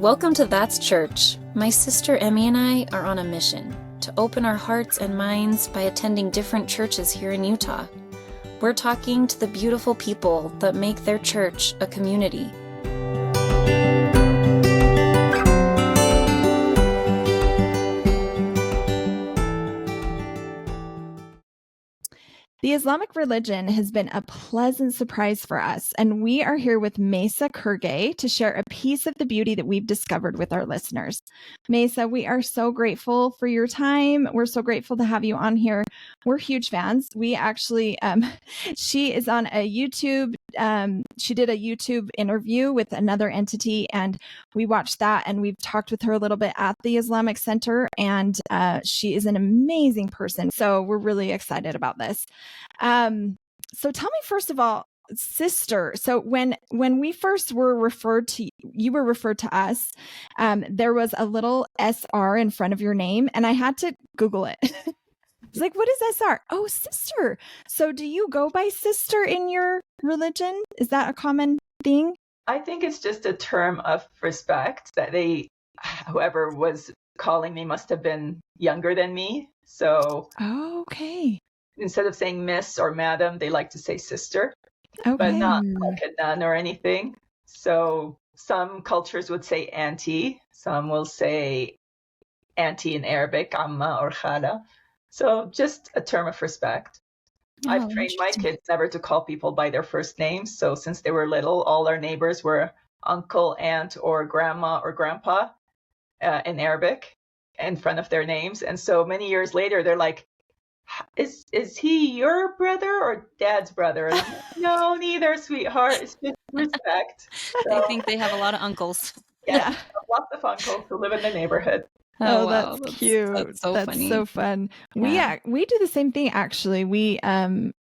Welcome to That's Church. My sister Emmy and I are on a mission to open our hearts and minds by attending different churches here in Utah. We're talking to the beautiful people that make their church a community. The Islamic religion has been a pleasant surprise for us, and we are here with Maysa Kergaye to share a piece of the beauty that we've discovered with our listeners. Maysa, we are so grateful for your time. We're so grateful to have you on here. We're huge fans. We actually, she is on a YouTube, she did a YouTube interview with another entity, and we watched that, and we've talked with her a little bit at the Islamic Center, and she is an amazing person. So we're really excited about this. So tell me, first of all, sister. So when we first were referred to, you were referred to us, there was a little SR in front of your name, and I had to Google it. It's like, what is SR? Oh, sister. So do you go by sister in your religion? Is that a common thing? I think it's just a term of respect that whoever was calling me must have been younger than me. So, okay. Instead of saying miss or madam, they like to say sister, Okay. but not like a nun or anything. So some cultures would say auntie. Some will say auntie in Arabic, amma or khala. So just a term of respect. Oh, I've trained my kids never to call people by their first names. So since they were little, all our neighbors were uncle, aunt, or grandma or grandpa in Arabic in front of their names. And so many years later, they're like, is he your brother or dad's brother? And I'm like, no, neither, sweetheart. It's just respect. So, I think they have a lot of uncles. Yeah. Lots of uncles who live in the neighborhood. Oh, wow. That's cute. That's so funny. So fun. Yeah. We do the same thing, actually. We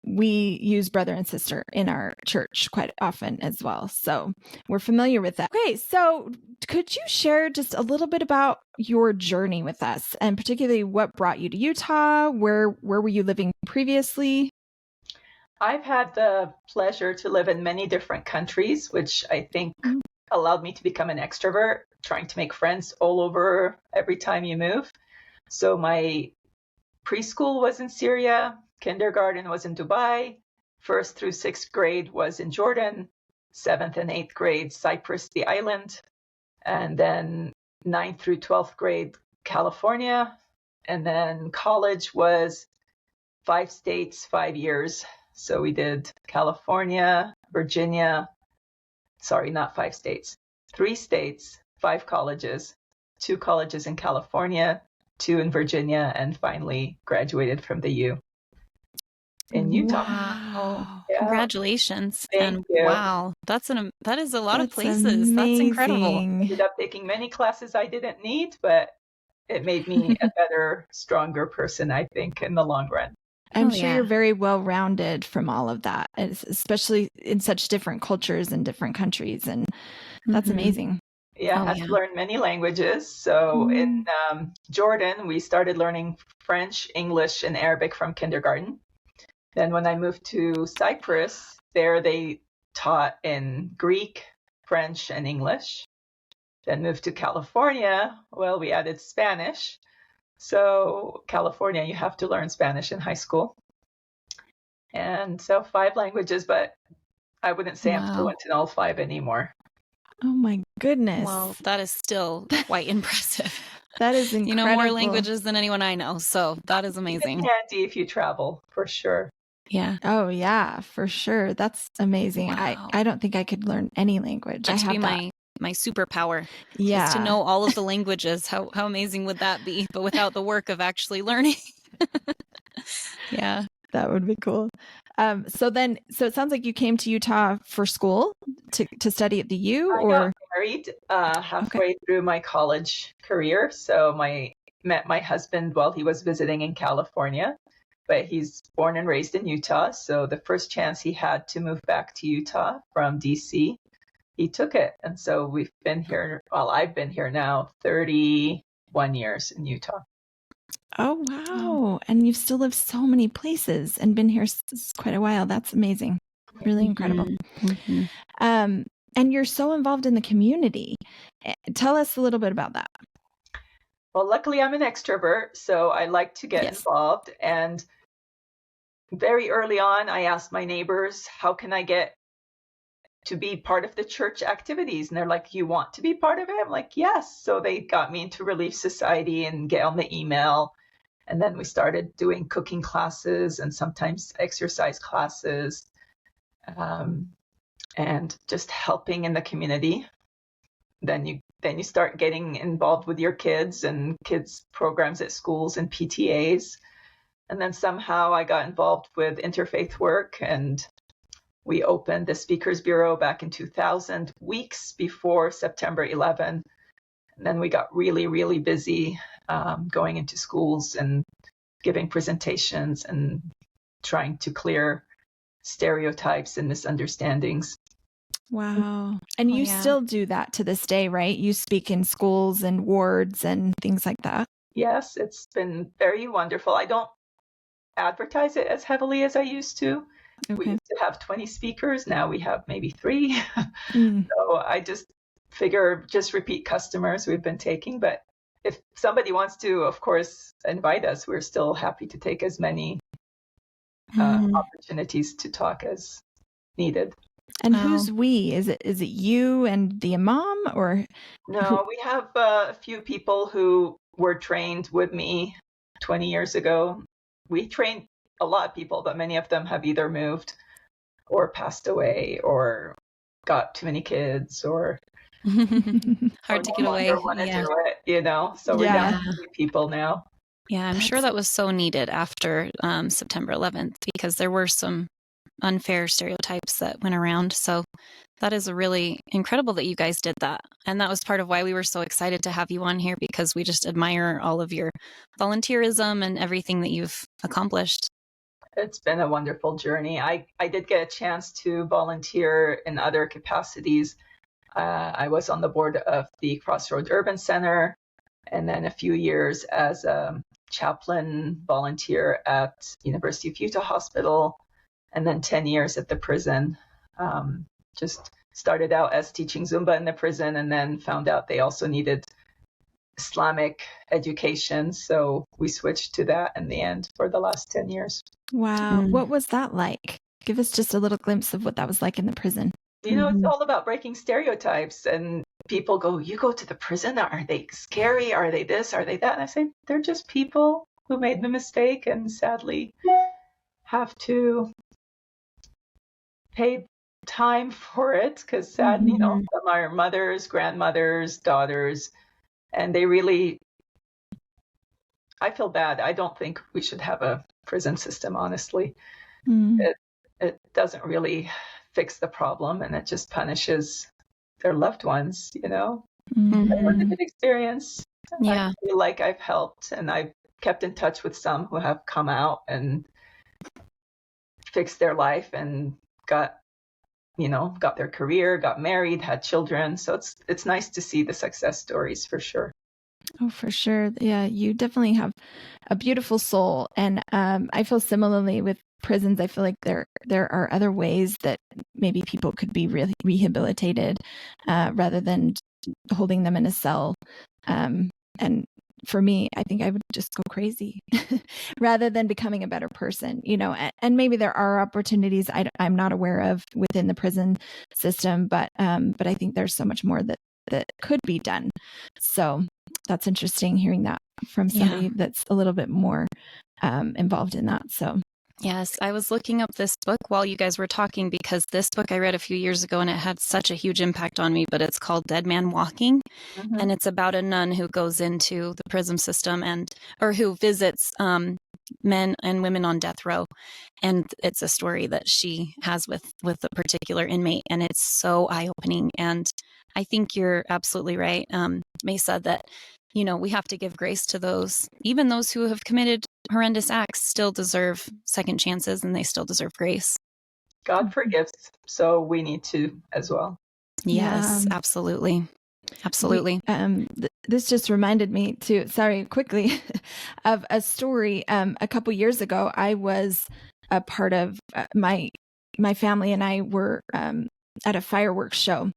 use brother and sister in our church quite often as well. So we're familiar with that. Okay, so could you share just a little bit about your journey with us, and particularly what brought you to Utah? Where were you living previously? I've had the pleasure to live in many different countries, which I think allowed me to become an extrovert, trying to make friends all over every time you move. So my preschool was in Syria, kindergarten was in Dubai, 1st through 6th grade was in Jordan, 7th and 8th grade, Cyprus, the island, and then 9th through 12th grade, California. And then college was 5 states, 5 years. So we did California, Virginia, sorry, not 5 states, 3 states, 5 colleges, 2 colleges in California, 2 in Virginia, and finally graduated from the U in Utah. Wow. Yeah. Congratulations. Thank you. Wow, that is a lot of places. Amazing. That's incredible. Ended up taking many classes I didn't need, but it made me a better, stronger person, I think, in the long run. I'm sure you're very well-rounded from all of that, especially in such different cultures and different countries. And that's amazing. Yeah, I had to learn many languages. So in Jordan, we started learning French, English, and Arabic from kindergarten. Then when I moved to Cyprus, there they taught in Greek, French, and English. Then moved to California, well, we added Spanish. So California, you have to learn Spanish in high school. And so 5 languages, but I wouldn't say I'm fluent in all 5 anymore. Oh my goodness. Well, that is still quite impressive. That is incredible. You know more languages than anyone I know, so that is amazing. It's handy if you travel, for sure. Yeah. Oh yeah, for sure. That's amazing. Wow. I don't think I could learn any language. That should be my superpower. Yeah. Just to know all of the languages. How amazing would that be? But without the work of actually learning. Yeah. That would be cool. So it sounds like you came to Utah for school to study at the U, or I got married halfway through my college career. So met my husband while he was visiting in California, but he's born and raised in Utah. So the first chance he had to move back to Utah from DC, he took it. And so we've been here. Well, I've been here now 31 years in Utah. Oh, wow. And you've still lived so many places and been here quite a while. That's amazing. Really incredible. And And you're so involved in the community. Tell us a little bit about that. Well, luckily I'm an extrovert, so I like to get involved. And very early on, I asked my neighbors, how can I get to be part of the church activities? And they're like, you want to be part of it? I'm like, yes. So they got me into Relief Society and get on the email. And then we started doing cooking classes and sometimes exercise classes, and just helping in the community. Then you start getting involved with your kids and kids programs at schools and PTAs. And then somehow I got involved with interfaith work, and we opened the Speakers Bureau back in 2000, weeks before September 11. And then we got really, really busy going into schools and giving presentations and trying to clear stereotypes and misunderstandings. Wow. And you still do that to this day, right? You speak in schools and wards and things like that. Yes, it's been very wonderful. I don't advertise it as heavily as I used to. Okay. We used to have 20 speakers. Now we have maybe 3. So I just figure just repeat customers we've been taking. But if somebody wants to, of course, invite us, we're still happy to take as many opportunities to talk as needed. And who's we? Is it you and the imam, or? No, we have a few people who were trained with me 20 years ago. We trained a lot of people, but many of them have either moved or passed away or got too many kids or hard to get away. Want to do it, you know? So we're down to 3 people now. Yeah, I'm sure that was so needed after September 11th, because there were some unfair stereotypes that went around. So that is really incredible that you guys did that. And that was part of why we were so excited to have you on here, because we just admire all of your volunteerism and everything that you've accomplished. It's been a wonderful journey. I did get a chance to volunteer in other capacities. I was on the board of the Crossroads Urban Center, and then a few years as a chaplain volunteer at University of Utah Hospital, and then 10 years at the prison. Just started out as teaching Zumba in the prison, and then found out they also needed Islamic education. So we switched to that in the end for the last 10 years. Wow. What was that like? Give us just a little glimpse of what that was like in the prison. It's all about breaking stereotypes. And people go, you go to the prison? Are they scary? Are they this? Are they that? And I say, they're just people who made the mistake and sadly have to pay time for it, because sad, some are mothers, grandmothers, daughters, and they really, I feel bad. I don't think we should have a prison system, honestly. It doesn't really fix the problem, and it just punishes their loved ones, limited experience. Yeah. I feel like I've helped, and I've kept in touch with some who have come out and fixed their life and got their career, got married, had children. So it's nice to see the success stories, for sure. Oh, for sure. Yeah, you definitely have a beautiful soul. And I feel similarly with prisons. I feel like there are other ways that maybe people could be really rehabilitated rather than holding them in a cell. And for me, I think I would just go crazy rather than becoming a better person, and maybe there are opportunities I'm not aware of within the prison system, but I think there's so much more that could be done. So that's interesting hearing that from somebody that's a little bit more involved in that. So. Yes, I was looking up this book while you guys were talking, because this book I read a few years ago and it had such a huge impact on me, but it's called Dead Man Walking. And it's about a nun who goes into the prison system or who visits men and women on death row. And it's a story that she has with a particular inmate, and it's so eye-opening. And I think you're absolutely right, Maysa, that we have to give grace to those, even those who have committed horrendous acts still deserve second chances, and they still deserve grace. God forgives, so we need to as well. Yes, absolutely. Absolutely. This just reminded me quickly of a story. A couple years ago, I was a part of my family and I were at a fireworks show.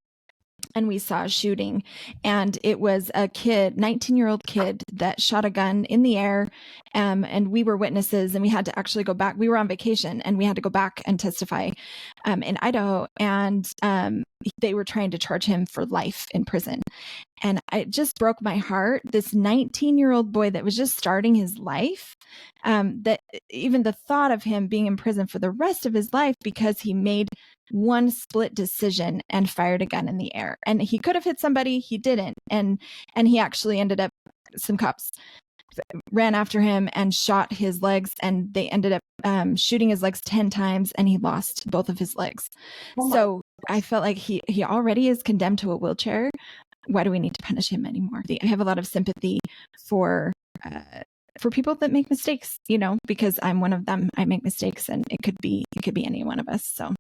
and we saw a shooting, and it was a kid, 19-year-old kid, that shot a gun in the air. And we were witnesses, and we had to actually go back. We were on vacation, and we had to go back and testify in Idaho. And they were trying to charge him for life in prison. And it just broke my heart. This 19-year-old boy that was just starting his life, that even the thought of him being in prison for the rest of his life because he made one split decision and fired a gun in the air. And he could have hit somebody, he didn't. And he actually ended up, some cops ran after him and shot his legs, and they ended up shooting his legs 10 times, and he lost both of his legs. So I felt like he already is condemned to a wheelchair. Why do we need to punish him anymore? I have a lot of sympathy for people that make mistakes, because I'm one of them. I make mistakes, and it could be any one of us. So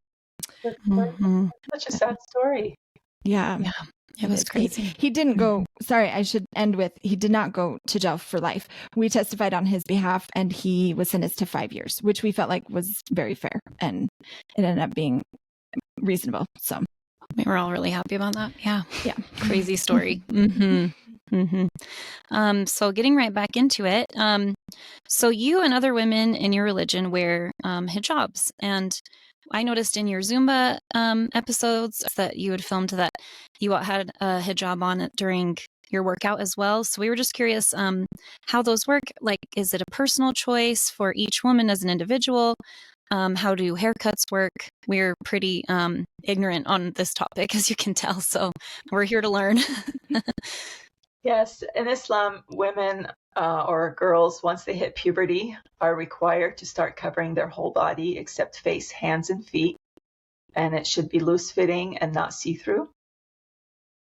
such a sad story. Yeah. It was crazy. He didn't go, sorry, I should end with, he did not go to jail for life. We testified on his behalf, and he was sentenced to 5 years, which we felt like was very fair, and it ended up being reasonable. So we were all really happy about that. Yeah. Crazy story. So getting right back into it. So you and other women in your religion wear hijabs, and I noticed in your Zumba episodes that you had filmed that you had a hijab on during your workout as well. So we were just curious how those work. Like, is it a personal choice for each woman as an individual? How do haircuts work? We're pretty ignorant on this topic, as you can tell. So we're here to learn. Yes, in Islam, women or girls, once they hit puberty, are required to start covering their whole body except face, hands, and feet. And it should be loose-fitting and not see-through.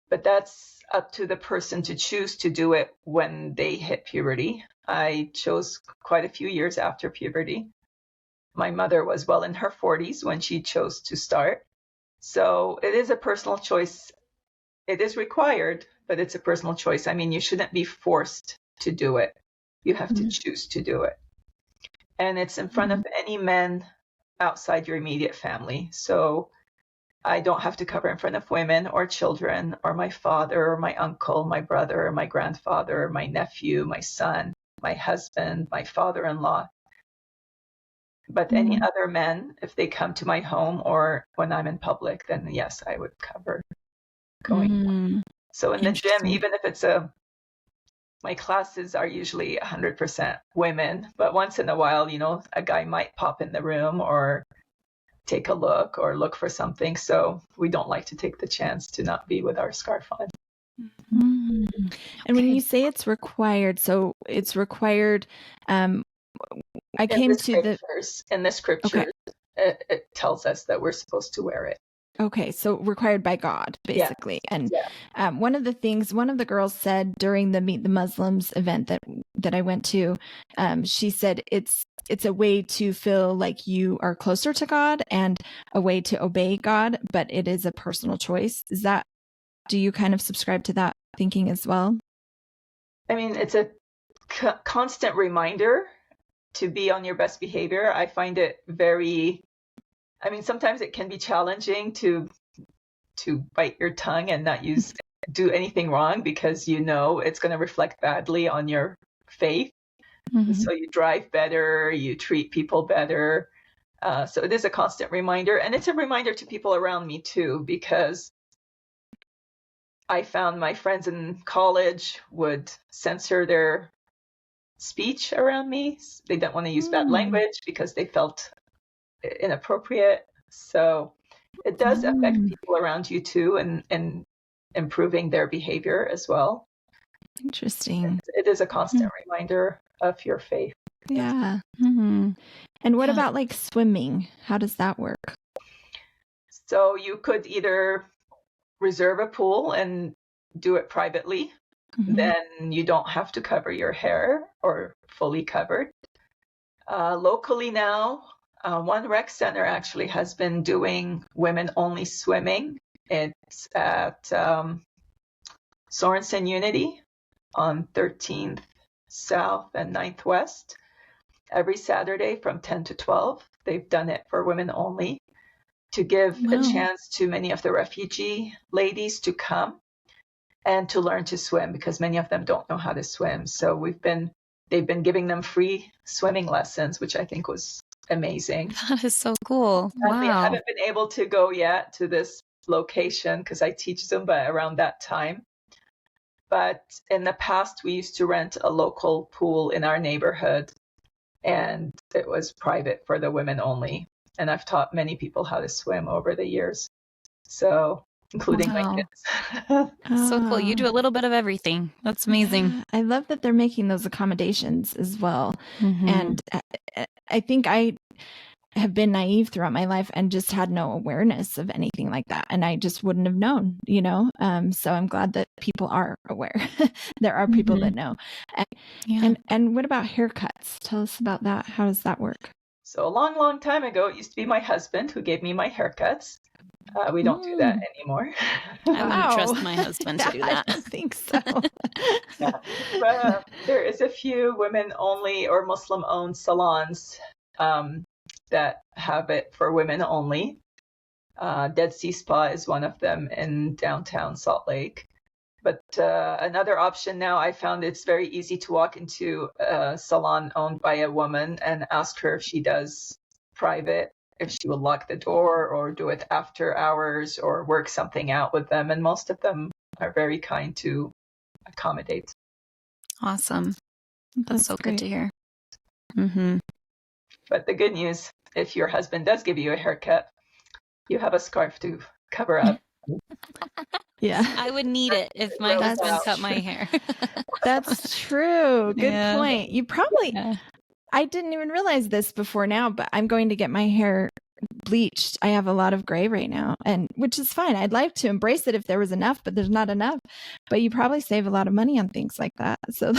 But that's up to the person to choose to do it when they hit puberty. I chose quite a few years after puberty. My mother was well in her 40s when she chose to start. So it is a personal choice. It is required, but it's a personal choice. I mean, you shouldn't be forced to do it. You have to choose to do it. And it's in front of any men outside your immediate family. So I don't have to cover in front of women or children or my father or my uncle, my brother, or my grandfather, my nephew, my son, my husband, my father-in-law. But any other men, if they come to my home or when I'm in public, then yes, I would cover going on. So in the gym, even if it's my classes are usually 100% women, but once in a while, a guy might pop in the room or take a look or look for something. So we don't like to take the chance to not be with our scarf on. And when you say it's required, so it's required, in the scriptures, it tells us that we're supposed to wear it. Okay, so required by God, basically. And one of the girls said during the Meet the Muslims event that I went to, she said it's a way to feel like you are closer to God and a way to obey God, but it is a personal choice. Do you kind of subscribe to that thinking as well? I mean, it's a constant reminder to be on your best behavior. I find it sometimes it can be challenging to bite your tongue and not do anything wrong because it's going to reflect badly on your faith. So you drive better, you treat people better. So it is a constant reminder, and it's a reminder to people around me too, because I found my friends in college would censor their speech around me. They didn't want to use bad language because they felt inappropriate. So it does affect people around you too, and improving their behavior as well. Interesting. It is a constant reminder of your faith. Yeah. And what about like swimming? How does that work? So you could either reserve a pool and do it privately. Then you don't have to cover your hair or fully covered. Locally now, one rec center actually has been doing women-only swimming. It's at Sorensen Unity on 13th South and 9th West. Every Saturday from 10 to 12. They've done it for women only. to give a Wow. chance to many of the refugee ladies to come and to learn to swim, because many of them don't know how to swim. So they've been giving them free swimming lessons, which I think was amazing. That is so cool. And we Wow. haven't been able to go yet to this location because I teach Zumba around that time. But in the past, we used to rent a local pool in our neighborhood, and it was private for the women only. And I've taught many people how to swim over the years, so including Wow. my kids. So cool. You do a little bit of everything. That's amazing. Yeah, I love that they're making those accommodations as well. Mhm. And I think I have been naive throughout my life and just had no awareness of anything like that. And I just wouldn't have known, so I'm glad that people are aware. There are people that know. Yeah. And what about haircuts? Tell us about that. How does that work? So a long, long time ago, it used to be my husband who gave me my haircuts. We don't do that anymore. I wouldn't Wow. trust my husband to do I that. don't think so. But there is a few women-only or Muslim-owned salons that have it for women only. Dead Sea Spa is one of them in downtown Salt Lake. But another option now, I found it's very easy to walk into a salon owned by a woman and ask her if she does private, if she will lock the door or do it after hours or work something out with them. And most of them are very kind to accommodate. Awesome. That's so good great. to hear. Mm-hmm. But the good news, if your husband does give you a haircut, you have a scarf to cover up. Yeah. I would need it if my That's husband cut true. my hair. That's true. Good Yeah. point. You probably, Yeah. I didn't even realize this before now, but I'm going to get my hair bleached. I have a lot of gray right now, and which is fine. I'd like to embrace it if there was enough, but there's not enough. But you probably save a lot of money on things like that. So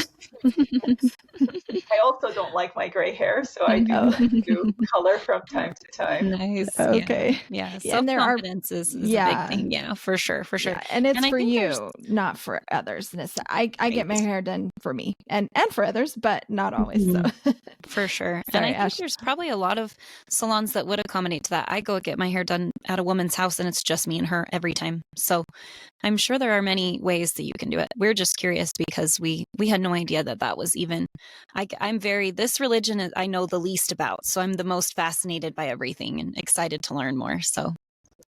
I also don't like my gray hair, so I Oh. do color from time to time. Nice. Okay. Yeah. Yeah, and there are- Self-confidence is a Yeah. big thing. Yeah, for sure. For sure. yeah, and it's And I for think there's- you, not for others. And I get my Right. hair done for me and for others, but not always. So For sure. Sorry, and I think Ash. there's probably a lot of salons that would accommodate to that. I go get my hair done at a woman's house and it's just me and her every time. So I'm sure there are many ways that you can do it. We're just curious because we had no idea that was even, this religion is, I know the least about. So I'm the most fascinated by everything and excited to learn more. So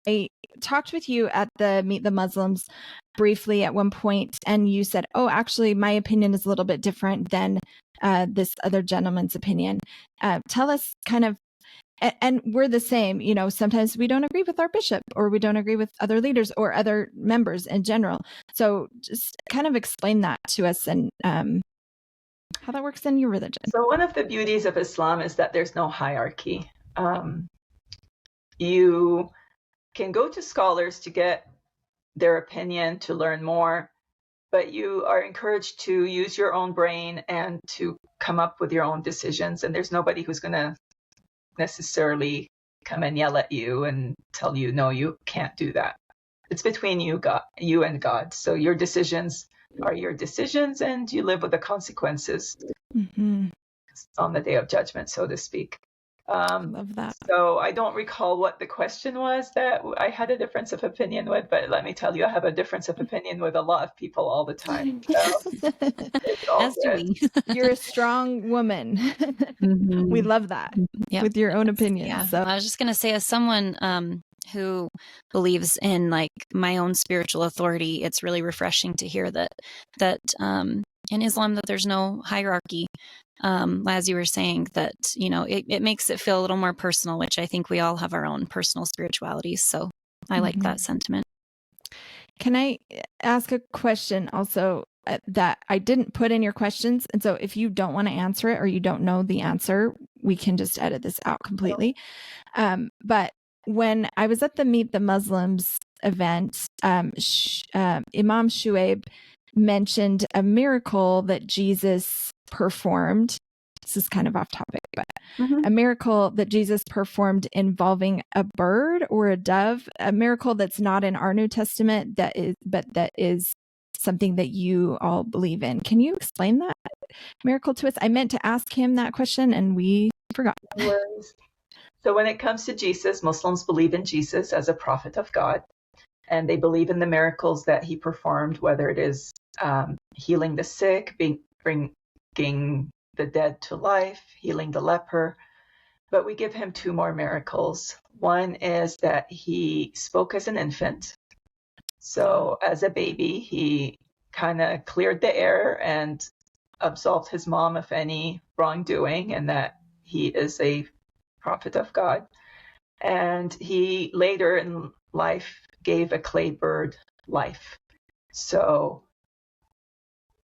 I talked with you at the Meet the Muslims briefly at one point, and you said, "Oh, actually, my opinion is a little bit different than this other gentleman's opinion." Tell us kind of, and we're the same. Sometimes we don't agree with our bishop, or we don't agree with other leaders or other members in general. So just kind of explain that to us and how that works in your religion. So one of the beauties of Islam is that there's no hierarchy. You can go to scholars to get their opinion, to learn more, but you are encouraged to use your own brain and to come up with your own decisions. And there's nobody who's going to necessarily come and yell at you and tell you, no, you can't do that. It's between you and God. So your decisions are your decisions, and you live with the consequences on the day of judgment, so to speak. Love that. So I don't recall what the question was that I had a difference of opinion with, but let me tell you, I have a difference of opinion with a lot of people all the time. So it's all as do good. we. You're a strong woman. We love that Yeah. with your own opinion. Yeah. So I was just going to say, as someone who believes in like my own spiritual authority, it's really refreshing to hear that in Islam that there's no hierarchy. As you were saying, that it makes it feel a little more personal, which I think we all have our own personal spiritualities. So I like that sentiment. Can I ask a question also that I didn't put in your questions? And so if you don't want to answer it or you don't know the answer, we can just edit this out completely. But when I was at the Meet the Muslims event, Imam Shuaib mentioned a miracle that Jesus performed. This is kind of off topic, but a miracle that Jesus performed involving a bird or a dove, a miracle that's not in our New Testament, that is something that you all believe in. Can you explain that miracle to us? I meant to ask him that question and we forgot. So when it comes to Jesus, Muslims believe in Jesus as a prophet of God, and they believe in the miracles that he performed, whether it is healing the sick, bringing the dead to life, healing the leper. But we give him two more miracles. One is that he spoke as an infant. So as a baby, he kind of cleared the air and absolved his mom of any wrongdoing, and that he is a prophet of God. And he later in life gave a clay bird life. So,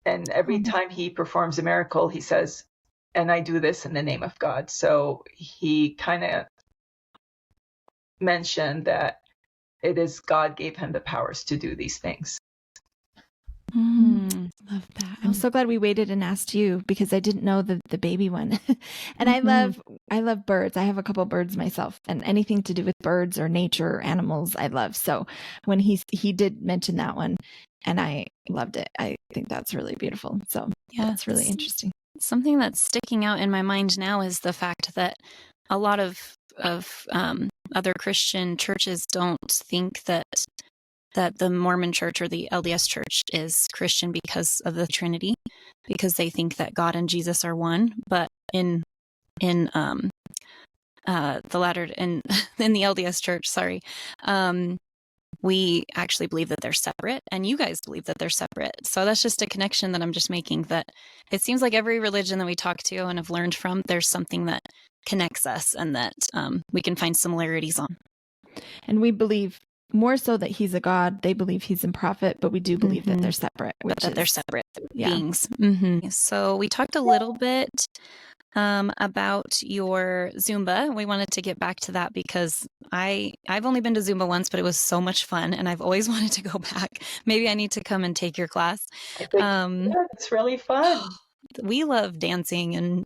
and every time he performs a miracle, he says, and I do this in the name of God. So he kind of mentioned that it is God gave him the powers to do these things. Love that. I'm so glad we waited and asked you, because I didn't know the baby one. And I love birds. I have a couple birds myself, and anything to do with birds or nature or animals I love. So when he did mention that one, and I loved it. I think that's really beautiful. So yeah, that's really interesting. Something that's sticking out in my mind now is the fact that a lot of other Christian churches don't think that the Mormon church or the LDS church is Christian because of the Trinity, because they think that God and Jesus are one. But in the LDS church, we actually believe that they're separate, and you guys believe that they're separate. So that's just a connection that I'm just making, that it seems like every religion that we talk to and have learned from, there's something that connects us and that we can find similarities on. And we believe more so that he's a God. They believe he's a prophet, but we do believe that they're separate. They're separate beings. Mm-hmm. So we talked a little bit about your Zumba. We wanted to get back to that because I've only been to Zumba once, but it was so much fun, and I've always wanted to go back. Maybe I need to come and take your class. I think, it's really fun. We love dancing, and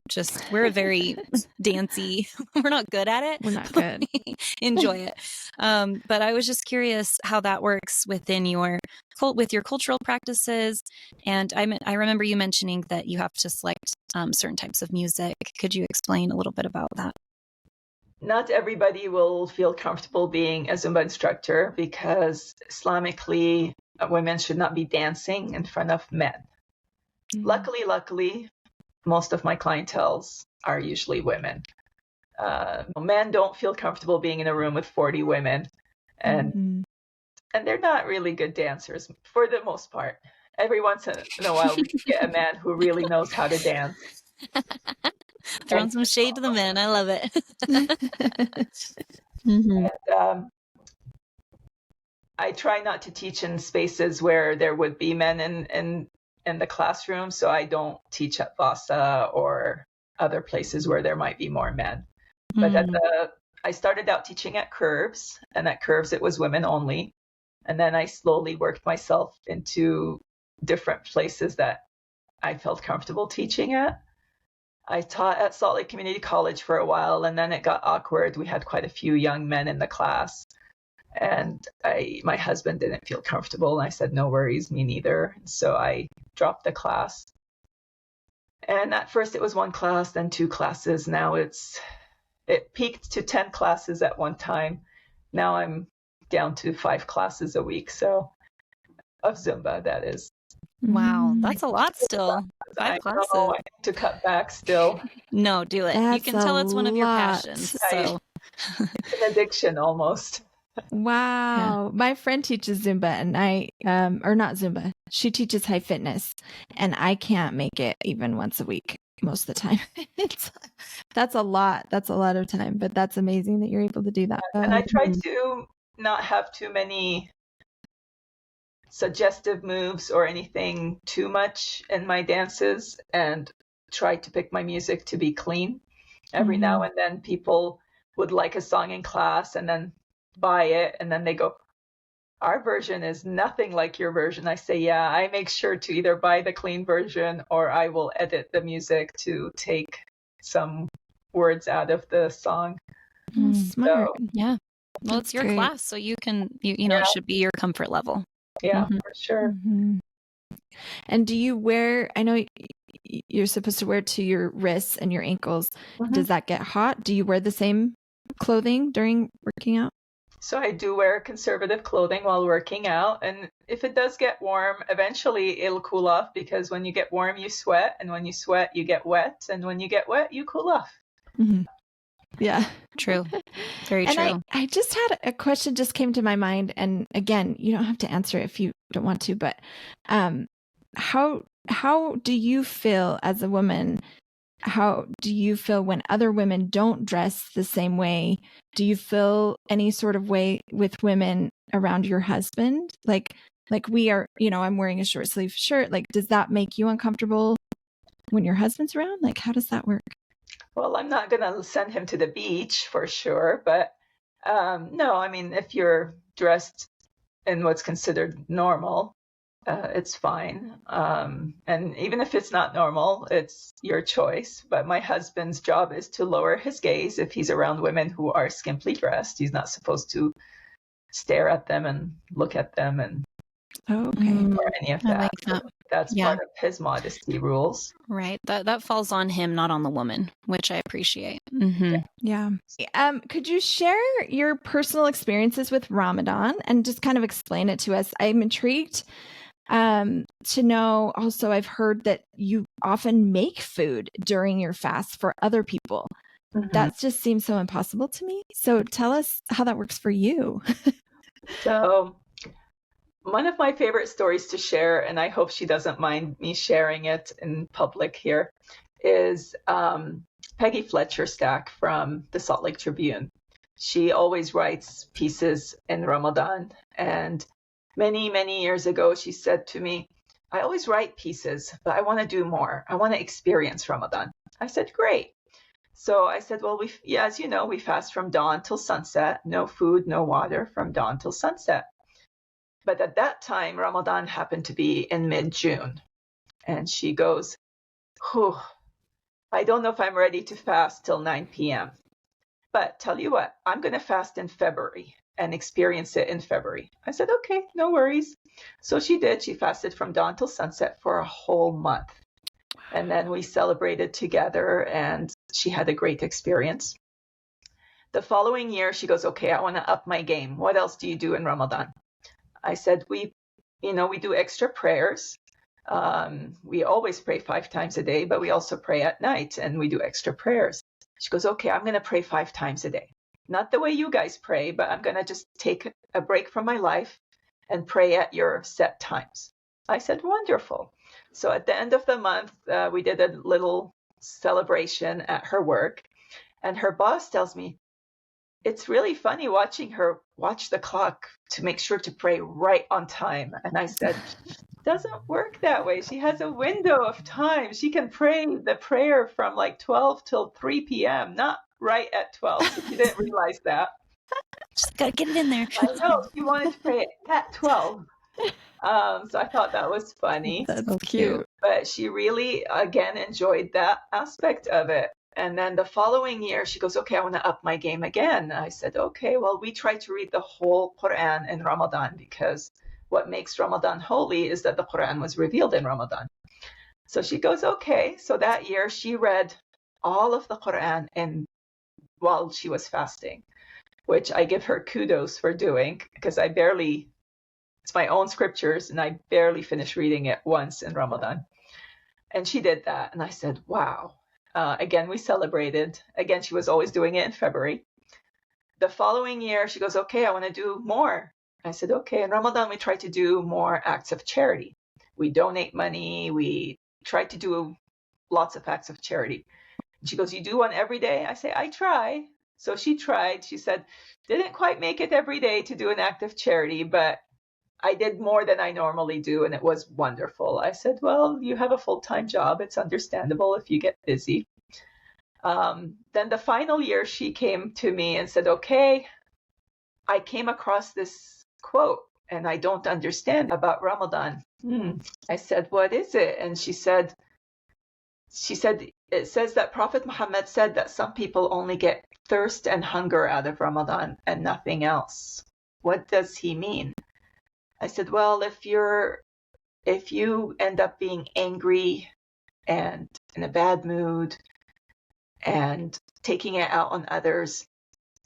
we're a very dancey. We're not good at it. We're not good. Enjoy it. But I was just curious how that works within with your cultural practices. And I remember you mentioning that you have to select certain types of music. Could you explain a little bit about that? Not everybody will feel comfortable being a Zumba instructor, because Islamically, women should not be dancing in front of men. Luckily, most of my clienteles are usually women. Men don't feel comfortable being in a room with 40 women, and they're not really good dancers for the most part. Every once in a while, we get a man who really knows how to dance. Throwing some shade to the men. I love it. And, I try not to teach in spaces where there would be men in the classroom, so I don't teach at Vasa or other places where there might be more men. But I started out teaching at Curves, and at Curves it was women only. And then I slowly worked myself into different places that I felt comfortable teaching at. I taught at Salt Lake Community College for a while, and then it got awkward. We had quite a few young men in the class, and my husband didn't feel comfortable, and I said, no worries, me neither. So I dropped the class. And at first it was one class, then two classes. Now it peaked to 10 classes at one time. Now I'm down to 5 classes a week. So of Zumba, that is. Wow, that's a lot still. 5 classes. I need to cut back still. No, do it. That's you can tell it's one of your passions. So it's an addiction almost. Wow. Yeah. My friend teaches Zumba, and or not Zumba. She teaches high fitness, and I can't make it even once a week most of the time. That's a lot. That's a lot of time, but that's amazing that you're able to do that. And I try to not have too many suggestive moves or anything too much in my dances, and try to pick my music to be clean. Every now and then people would like a song in class and then buy it, and then they go, our version is nothing like your version. I say, yeah, I make sure to either buy the clean version or I will edit the music to take some words out of the song. Smart. So, yeah. Well, it's your class, so you can, you know, it should be your comfort level. Yeah, for sure. And do you wear, I know you're supposed to wear to your wrists and your ankles. Does that get hot? Do you wear the same clothing during working out? So I do wear conservative clothing while working out. And if it does get warm, eventually it'll cool off, because when you get warm, you sweat. And when you sweat, you get wet. And when you get wet, you cool off. Mm-hmm. Yeah. True. Very and true. I just had a question just came to my mind. And again, you don't have to answer it if you don't want to, but how do you feel as a woman? How do you feel when other women don't dress the same way? Do you feel any sort of way with women around your husband? Like we are, I'm wearing a short sleeve shirt. Like, does that make you uncomfortable when your husband's around? Like, how does that work? Well, I'm not going to send him to the beach for sure. But no, I mean, if you're dressed in what's considered normal, it's fine. And even if it's not normal, it's your choice. But my husband's job is to lower his gaze if he's around women who are skimpily dressed. He's not supposed to stare at them and look at them and or any of that. I like that. That's part of his modesty rules. Right. That falls on him, not on the woman, which I appreciate. Mm-hmm. Yeah. Could you share your personal experiences with Ramadan and just kind of explain it to us? I'm intrigued to know. Also, I've heard that you often make food during your fast for other people. Mm-hmm. That just seems so impossible to me. So tell us how that works for you. So one of my favorite stories to share, and I hope she doesn't mind me sharing it in public here, is Peggy Fletcher Stack from the Salt Lake Tribune. She always writes pieces in Ramadan. And many, many years ago, she said to me, I always write pieces, but I want to do more. I want to experience Ramadan. I said, great. So I said, well, as you know, we fast from dawn till sunset, no food, no water from dawn till sunset. But at that time, Ramadan happened to be in mid-June. And she goes, I don't know if I'm ready to fast till 9 p.m. But tell you what, I'm going to fast in February and experience it in February. I said, okay, no worries. So she did. She fasted from dawn till sunset for a whole month. And then we celebrated together, and she had a great experience. The following year, she goes, okay, I want to up my game. What else do you do in Ramadan? I said, we do extra prayers. We always pray 5 times a day, but we also pray at night, and we do extra prayers. She goes, okay, I'm going to pray 5 times a day. Not the way you guys pray, but I'm going to just take a break from my life and pray at your set times. I said, wonderful. So at the end of the month, we did a little celebration at her work, and her boss tells me, it's really funny watching her watch the clock to make sure to pray right on time. And I said, it doesn't work that way. She has a window of time. She can pray the prayer from like 12 till 3 p.m., not right at 12. So she didn't realize that. Just got to get it in there. I know. She wanted to pray at 12. So I thought that was funny. That's so cute. But she really, again, enjoyed that aspect of it. And then the following year, she goes, okay, I want to up my game again. I said, okay, well, we try to read the whole Quran in Ramadan, because what makes Ramadan holy is that the Quran was revealed in Ramadan. So she goes, okay. So that year, she read all of the Quran while she was fasting, which I give her kudos for doing, because it's my own scriptures, and I barely finished reading it once in Ramadan. And she did that. And I said, wow. Again, we celebrated. Again, she was always doing it in February. The following year, she goes, okay, I want to do more. I said, okay. In Ramadan, we try to do more acts of charity. We donate money. We try to do lots of acts of charity. She goes, you do one every day? I say, I try. So she tried. She said, didn't quite make it every day to do an act of charity, but I did more than I normally do, and it was wonderful. I said, well, you have a full-time job. It's understandable if you get busy. Then the final year, she came to me and said, okay, I came across this quote, and I don't understand about Ramadan. I said, what is it? And she said, it says that Prophet Muhammad said that some people only get thirst and hunger out of Ramadan and nothing else. What does he mean? I said, well, if you end up being angry and in a bad mood and taking it out on others,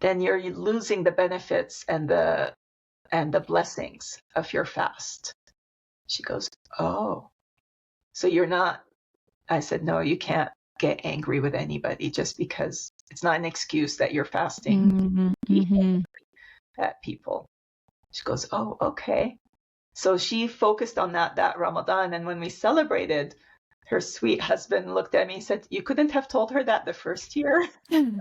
then you're losing the benefits and the blessings of your fast. She goes, oh, so you're not. I said, no, you can't get angry with anybody just because it's not an excuse that you're fasting. Mm-hmm. Be Mm-hmm. angry at people. She goes, oh, okay. So she focused on that Ramadan. And when we celebrated, her sweet husband looked at me and said, you couldn't have told her that the first year? The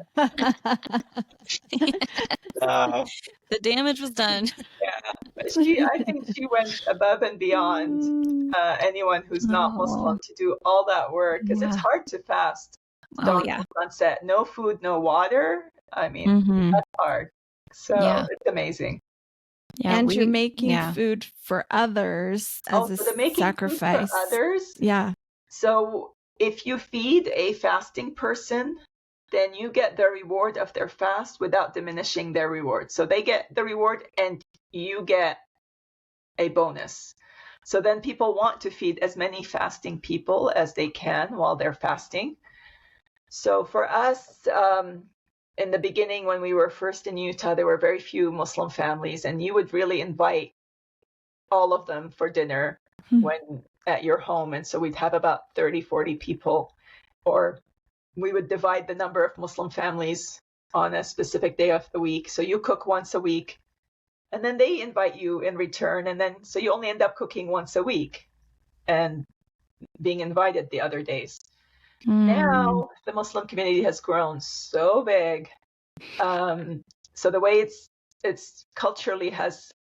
damage was done. Yeah, but I think she went above and beyond anyone who's not Muslim to do all that work, because it's hard to fast. Oh, yeah. Sunset, no food, no water. I mean, that's hard. So it's amazing. Yeah, and you're making food for others as a sacrifice. Food for others. Yeah. So if you feed a fasting person, then you get the reward of their fast without diminishing their reward. So they get the reward and you get a bonus. So then people want to feed as many fasting people as they can while they're fasting. So for us, in the beginning, when we were first in Utah, there were very few Muslim families, and you would really invite all of them for dinner when at your home. And so we'd have about 30, 40 people, or we would divide the number of Muslim families on a specific day of the week. So you cook once a week, and then they invite you in return. And then, so you only end up cooking once a week and being invited the other days. Now the Muslim community has grown so big. So the way it's culturally has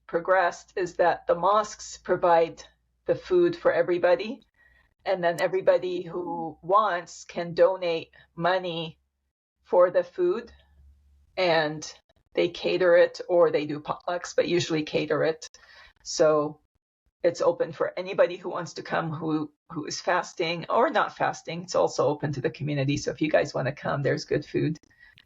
progressed is that the mosques provide the food for everybody. And then everybody who wants can donate money for the food, and they cater it, or they do potlucks, but usually cater it. So it's open for anybody who wants to come who is fasting or not fasting. It's also open to the community. So if you guys want to come, there's good food.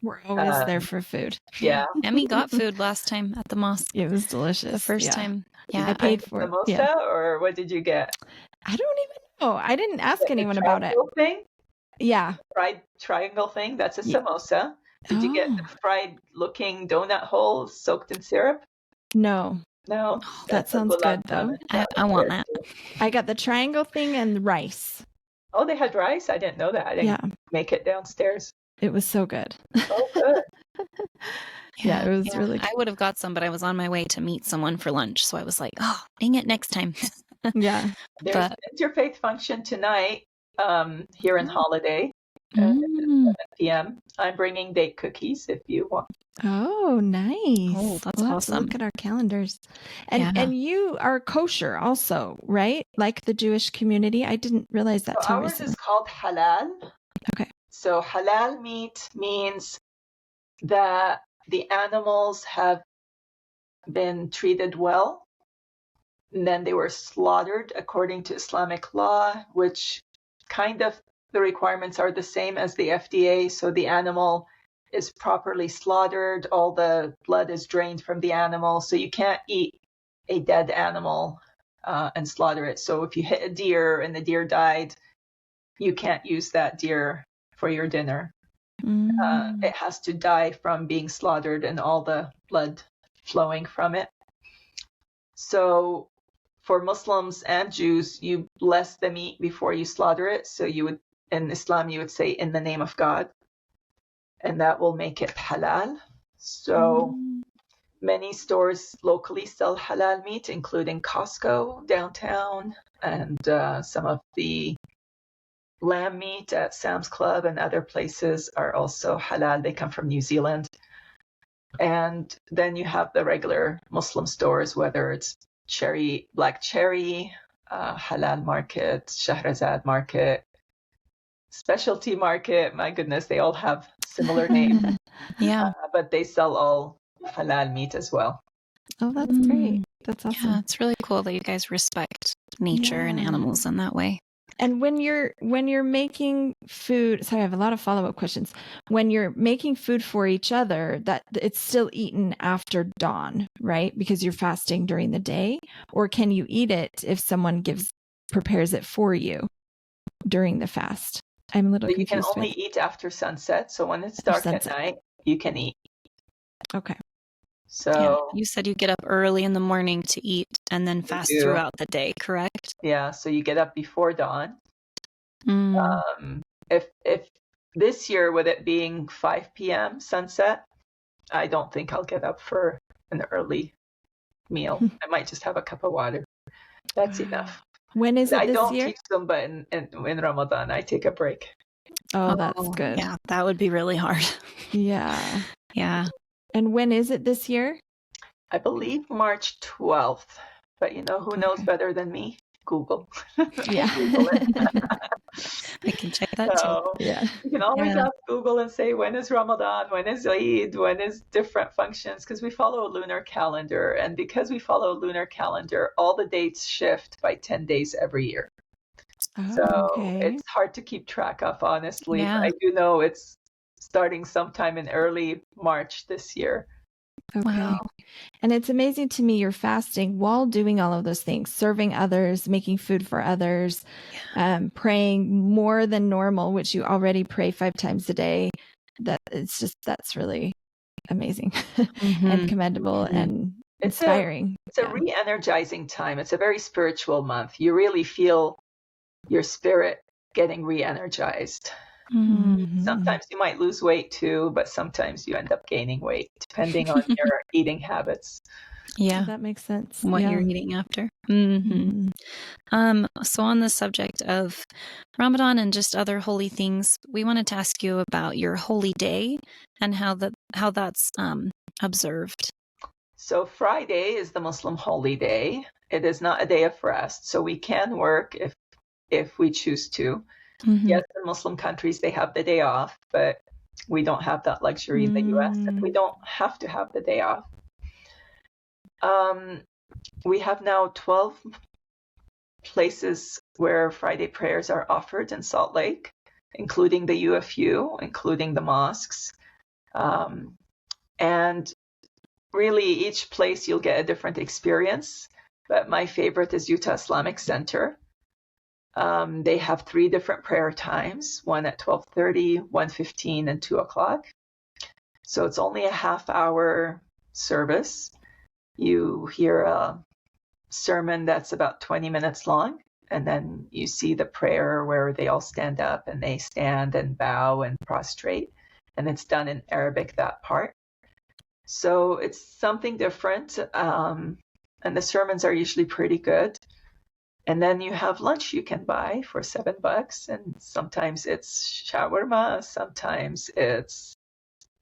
We're always there for food. Yeah. Emmy got food last time at the mosque. It was delicious. The first time. Yeah. I paid for samosa, or what did you get? I don't even know. I didn't ask anyone about it. Thing? Yeah. Fried triangle thing. That's a samosa. Did you get the fried looking donut hole soaked in syrup? No. No. That sounds good though. I want that. I got the triangle thing and rice. Oh, they had rice? I didn't know that. I didn't make it downstairs. It was so good. Oh, good. Yeah, it was really good. I would have got some, but I was on my way to meet someone for lunch. So I was like, oh, dang it, next time. Yeah. There's an interfaith function tonight here in Holiday at 7 p.m. I'm bringing date cookies if you want. Oh, nice. Oh, that's we'll awesome. Look at our calendars. And you are kosher also, right? Like the Jewish community. I didn't realize that So too. ours is called halal. Okay. So halal meat means that the animals have been treated well. And then they were slaughtered according to Islamic law, which kind of the requirements are the same as the FDA. So the animal is properly slaughtered. All the blood is drained from the animal. So you can't eat a dead animal and slaughter it. So if you hit a deer and the deer died, you can't use that deer for your dinner. It has to die from being slaughtered and all the blood flowing from it. So for Muslims and Jews, you bless the meat before you slaughter it. So you would, in Islam, you would say, in the name of God. And that will make it halal. So many stores locally sell halal meat, including Costco downtown, and some of the lamb meat at Sam's Club and other places are also halal. They come from New Zealand. And then you have the regular Muslim stores, whether it's Black Cherry, Halal Market, Shahrazad Market, Specialty Market. My goodness, they all have similar names. Yeah. But they sell all halal meat as well. Oh, that's great. That's awesome. Yeah, it's really cool that you guys respect nature and animals in that way. And when you're making food, sorry, I have a lot of follow-up questions. When you're making food for each other, that it's still eaten after dawn, right? Because you're fasting during the day, or can you eat it if someone prepares it for you during the fast? I'm a little confused. You can only eat after sunset. So when it's dark at night, you can eat. Okay. So you said you get up early in the morning to eat and then fast throughout the day, correct? Yeah, so you get up before dawn. Mm. If this year, with it being 5 p.m. sunset, I don't think I'll get up for an early meal. I might just have a cup of water. That's enough. When is it I this don't year? teach them, but in Ramadan, I take a break. Oh, that's good. Yeah, that would be really hard. Yeah. Yeah. And when is it this year? I believe March 12th. But who knows better than me? Google. Yeah. Google it. I can check that too. Yeah. You can always Yeah. ask Google and say, when is Ramadan? When is Eid? When is different functions? Because we follow a lunar calendar. And because we follow a lunar calendar, all the dates shift by 10 days every year. Oh, So okay. it's hard to keep track of, honestly. Yeah. But I do know it's starting sometime in early March this year. Okay. Wow. And it's amazing to me you're fasting while doing all of those things, serving others, making food for others, praying more than normal, which you already pray 5 times a day. That's really amazing and commendable and inspiring. It's a re-energizing time. It's a very spiritual month. You really feel your spirit getting re-energized. Mm-hmm. Sometimes you might lose weight too, but sometimes you end up gaining weight depending on your eating habits. Yeah. That makes sense. What you're eating after. Mm-hmm. So on the subject of Ramadan and just other holy things, we wanted to ask you about your holy day and how that's observed. So Friday is the Muslim holy day. It is not a day of rest, so we can work if we choose to. Mm-hmm. Yes, in Muslim countries they have the day off, but we don't have that luxury in the US, and we don't have to have the day off. We have now 12 places where Friday prayers are offered in Salt Lake, including the UFU, including the mosques. And really, each place you'll get a different experience. But my favorite is Utah Islamic Center. They have 3 different prayer times, one at 12:30, 1:15, and 2 o'clock. So it's only a half-hour service. You hear a sermon that's about 20 minutes long, and then you see the prayer where they all stand up and they stand and bow and prostrate, and it's done in Arabic, that part. So it's something different, and the sermons are usually pretty good. And then you have lunch you can buy for $7, and sometimes it's shawarma, sometimes it's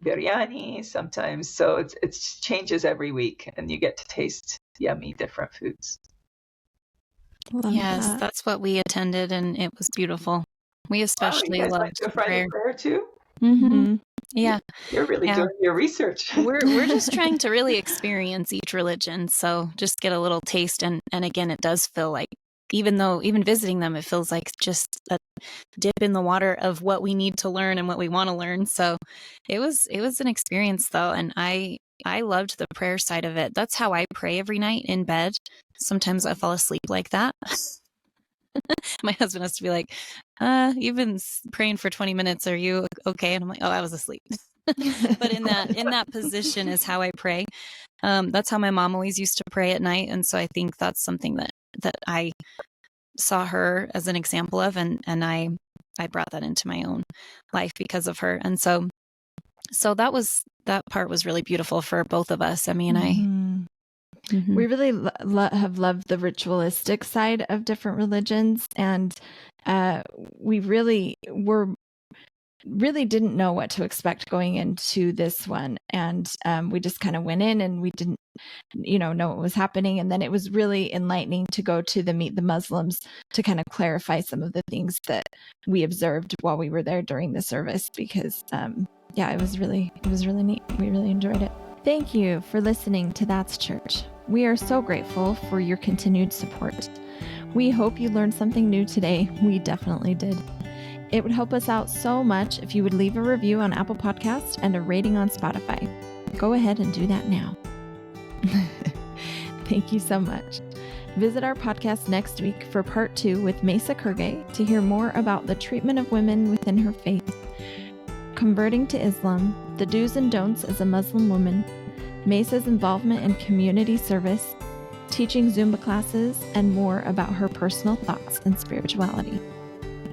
biryani, sometimes. So it changes every week, and you get to taste yummy different foods. Yes, that's what we attended, and it was beautiful. We especially loved the Friday prayer too. Mm-hmm. Yeah, you're really doing your research. We're just trying to really experience each religion, so just get a little taste, and again, it does feel like, even visiting them, it feels like just a dip in the water of what we need to learn and what we want to learn. So it was an experience though, and I loved the prayer side of it. That's how I pray every night in bed. Sometimes I fall asleep like that. My husband has to be like, you've been praying for 20 minutes. Are you okay? And I'm like, oh, I was asleep. But in that position is how I pray. That's how my mom always used to pray at night. And so I think that's something that I saw her as an example of, and I brought that into my own life because of her. And so that part was really beautiful for both of us, Emmy and I. Mm-hmm. We really have loved the ritualistic side of different religions, and we really didn't know what to expect going into this one, and we just kind of went in and we didn't know what was happening. And then it was really enlightening to go to the Meet the Muslims to kind of clarify some of the things that we observed while we were there during the service, because it was really neat. We really enjoyed it. Thank you for listening to That's Church. We are so grateful for your continued support. We hope you learned something new today. We definitely did. It would help us out so much if you would leave a review on Apple Podcasts and a rating on Spotify. Go ahead and do that now. Thank you so much. Visit our podcast next week for part 2 with Maysa Kergaye to hear more about the treatment of women within her faith. converting to Islam, the do's and don'ts as a Muslim woman, Maysa's involvement in community service, teaching Zumba classes, and more about her personal thoughts and spirituality.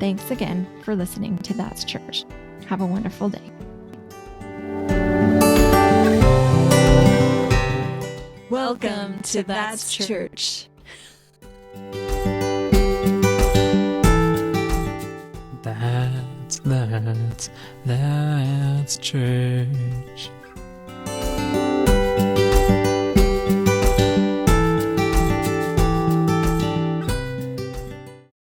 Thanks again for listening to That's Church. Have a wonderful day. Welcome to That's Church. That's church.